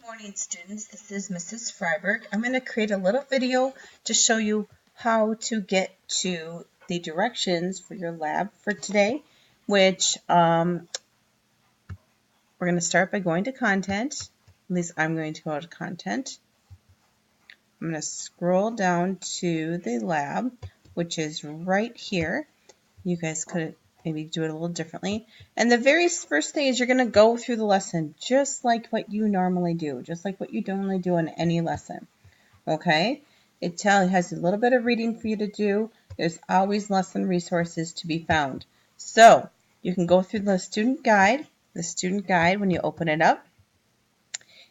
Morning, students. This is Mrs. Freiberg. I'm going to create a little video to show you how to get to the directions for your lab for today, which we're going to start by going to content. At least I'm going to go to content. I'm going to scroll down to the lab, which is right here. You guys could maybe do it a little differently. And the very first thing is you're going to go through the lesson just like what you normally do, just like what you normally do in any lesson. Okay? It has a little bit of reading for you to do. There's always lesson resources to be found. So you can go through the student guide. The student guide, when you open it up,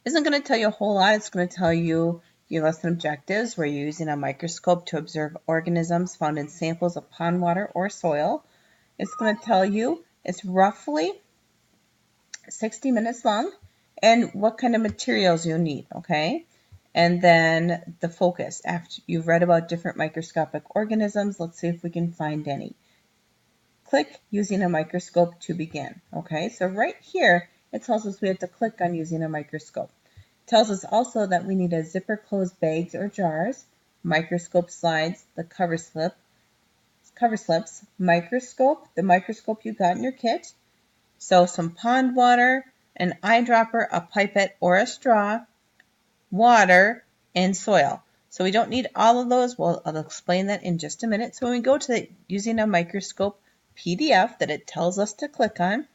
isn't going to tell you a whole lot. It's going to tell you your lesson objectives, where you're using a microscope to observe organisms found in samples of pond water or soil. It's going to tell you it's roughly 60 minutes long and what kind of materials you'll need, okay? And then the focus. After you've read about different microscopic organisms, let's see if we can find any. Click using a microscope to begin, okay? So right here, it tells us we have to click on using a microscope. It tells us also that we need a zipper closed bags or jars, microscope slides, the cover slips, microscope, the microscope you got in your kit, so some pond water, an eyedropper, a pipette or a straw, water, and soil. So we don't need all of those. Well, I'll explain that in just a minute. So when we go to the using a microscope PDF that it tells us to click on,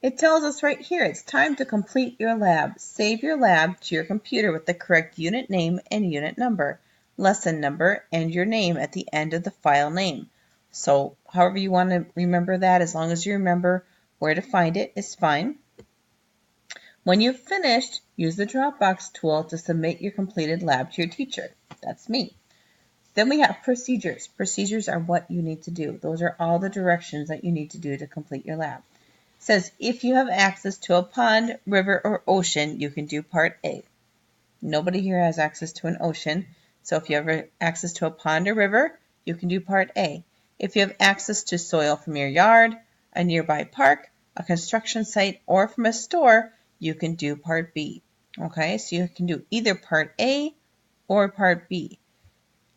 it tells us right here, it's time to complete your lab. Save your lab to your computer with the correct unit name and unit number, lesson number, and your name at the end of the file name. So however you want to remember that, as long as you remember where to find it, is fine. When you've finished, use the Dropbox tool to submit your completed lab to your teacher. That's me. Then we have procedures. Procedures are what you need to do. Those are all the directions that you need to do to complete your lab. It says if you have access to a pond, river, or ocean, you can do part A. Nobody here has access to an ocean, so if you have access to a pond or river, you can do part A. If you have access to soil from your yard, a nearby park, a construction site, or from a store, you can do part B. Okay, so you can do either part A or part B.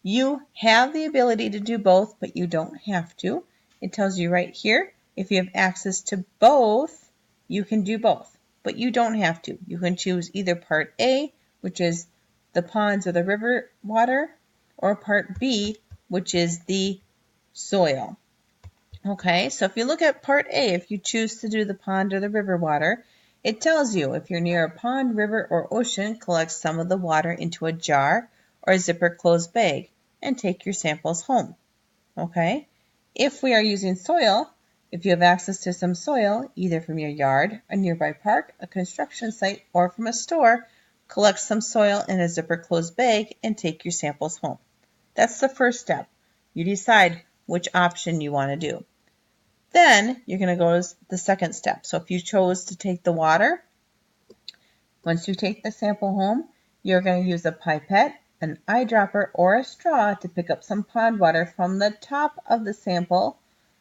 You have the ability to do both, but you don't have to. It tells you right here, if you have access to both, you can do both, but you don't have to. You can choose either part A, which is the ponds or the river water, or part B, which is the soil. Okay, so if you look at part A, if you choose to do the pond or the river water, it tells you if you're near a pond, river, or ocean, collect some of the water into a jar or a zipper closed bag and take your samples home. Okay, if we are using soil, if you have access to some soil, either from your yard, a nearby park, a construction site, or from a store, collect some soil in a zipper closed bag and take your samples home. That's the first step. You decide which option you want to do. Then you're going to go to the second step. So if you chose to take the water, once you take the sample home, you're going to use a pipette, an eyedropper, or a straw to pick up some pond water from the top of the sample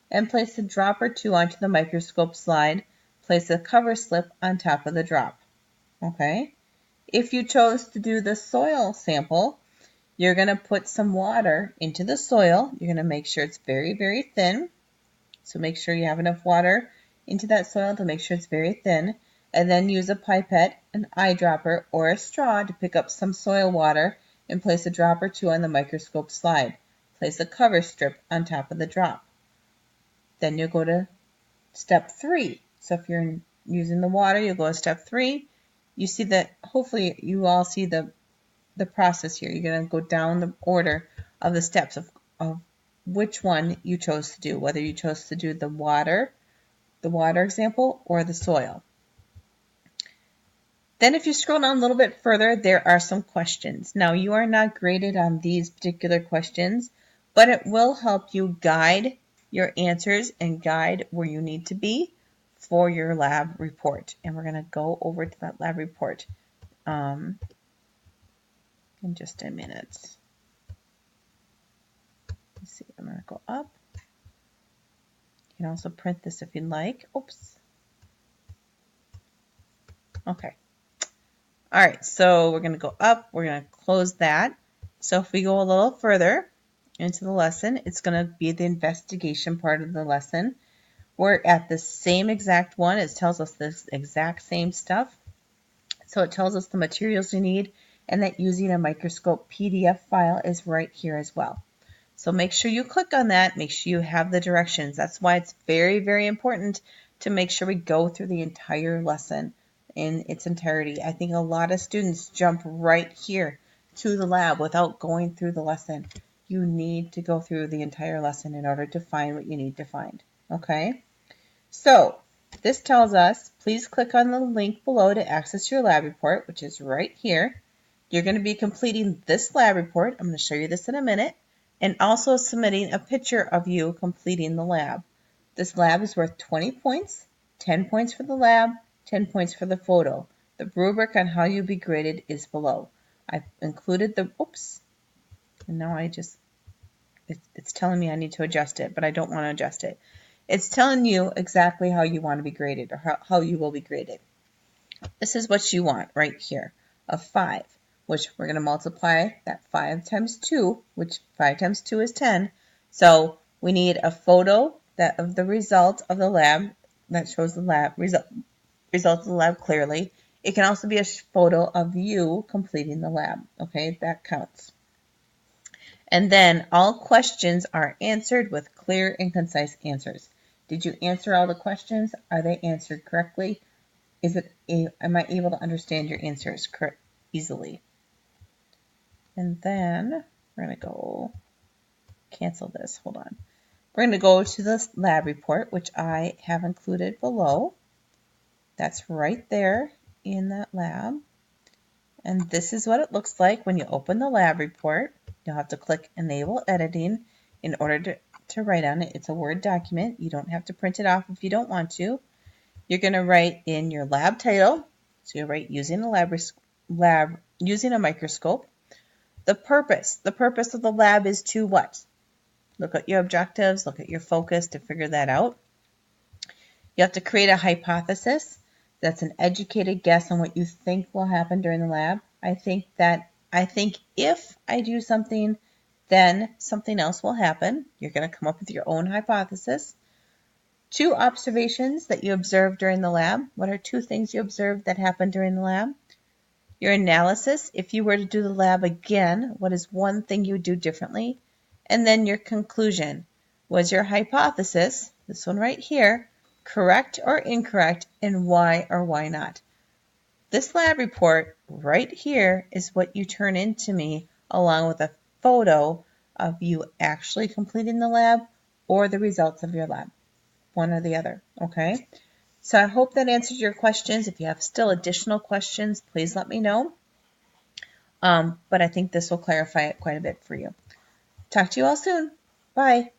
and place a drop or two onto the microscope slide. Place a cover slip on top of the drop. Okay? If you chose to do the soil sample, you're going to put some water into the soil. You're going to make sure it's very, very thin. So make sure you have enough water into that soil to make sure it's very thin. And then use a pipette, an eyedropper, or a straw to pick up some soil water and place a drop or two on the microscope slide. Place a cover strip on top of the drop. Then you'll go to step 3. So if you're using the water, you'll go to step 3. You see that, hopefully you all see the process here. You're going to go down the order of the steps of which one you chose to do, whether you chose to do the water example, or the soil. Then if you scroll down a little bit further, there are some questions. Now, you are not graded on these particular questions, but it will help you guide your answers and guide where you need to be for your lab report. And we're going to go over to that lab report in just a minute. Let's see, I'm going to go up. You can also print this if you'd like. Oops. Okay. All right, so we're going to go up. We're going to close that. So if we go a little further into the lesson, it's going to be the investigation part of the lesson. We're at the same exact one. It tells us this exact same stuff. So it tells us the materials we need and that using a Microscope PDF file is right here as well. So make sure you click on that. Make sure you have the directions. That's why it's very, very important to make sure we go through the entire lesson in its entirety. I think a lot of students jump right here to the lab without going through the lesson. You need to go through the entire lesson in order to find what you need to find. Okay? So this tells us, please click on the link below to access your lab report, which is right here. You're going to be completing this lab report. I'm going to show you this in a minute. And also submitting a picture of you completing the lab. This lab is worth 20 points, 10 points for the lab, 10 points for the photo. The rubric on how you'll be graded is below. I've included the, oops, and now it's telling me I need to adjust it, but I don't want to adjust it. It's telling you exactly how you want to be graded or how you will be graded. This is what you want right here, a 5, which we're going to multiply that 5 times 2, which 5 times 2 is 10. So we need a photo of the result of the lab that shows the lab results of the lab clearly. It can also be a photo of you completing the lab. Okay, that counts. And then all questions are answered with clear and concise answers. Did you answer all the questions? Are they answered correctly? Am I able to understand your answers easily? And then we're going to go cancel this. Hold on. We're going to go to the lab report, which I have included below. That's right there in that lab. And this is what it looks like when you open the lab report. You'll have to click Enable Editing in order to write on it. It's a Word document. You don't have to print it off if you don't want to. You're going to write in your lab title. So you write using a microscope. The purpose of the lab is to what? Look at your objectives, look at your focus to figure that out. You have to create a hypothesis. That's an educated guess on what you think will happen during the lab. I think if I do something, then something else will happen. You're going to come up with your own hypothesis. 2 observations that you observed during the lab. What are 2 things you observed that happened during the lab? Your analysis, if you were to do the lab again, what is one thing you would do differently? And then your conclusion. Was your hypothesis, this one right here, correct or incorrect, and why or why not? This lab report right here is what you turn into me along with a photo of you actually completing the lab or the results of your lab. One or the other, okay? So I hope that answers your questions. If you have still additional questions, please let me know. But I think this will clarify it quite a bit for you. Talk to you all soon. Bye.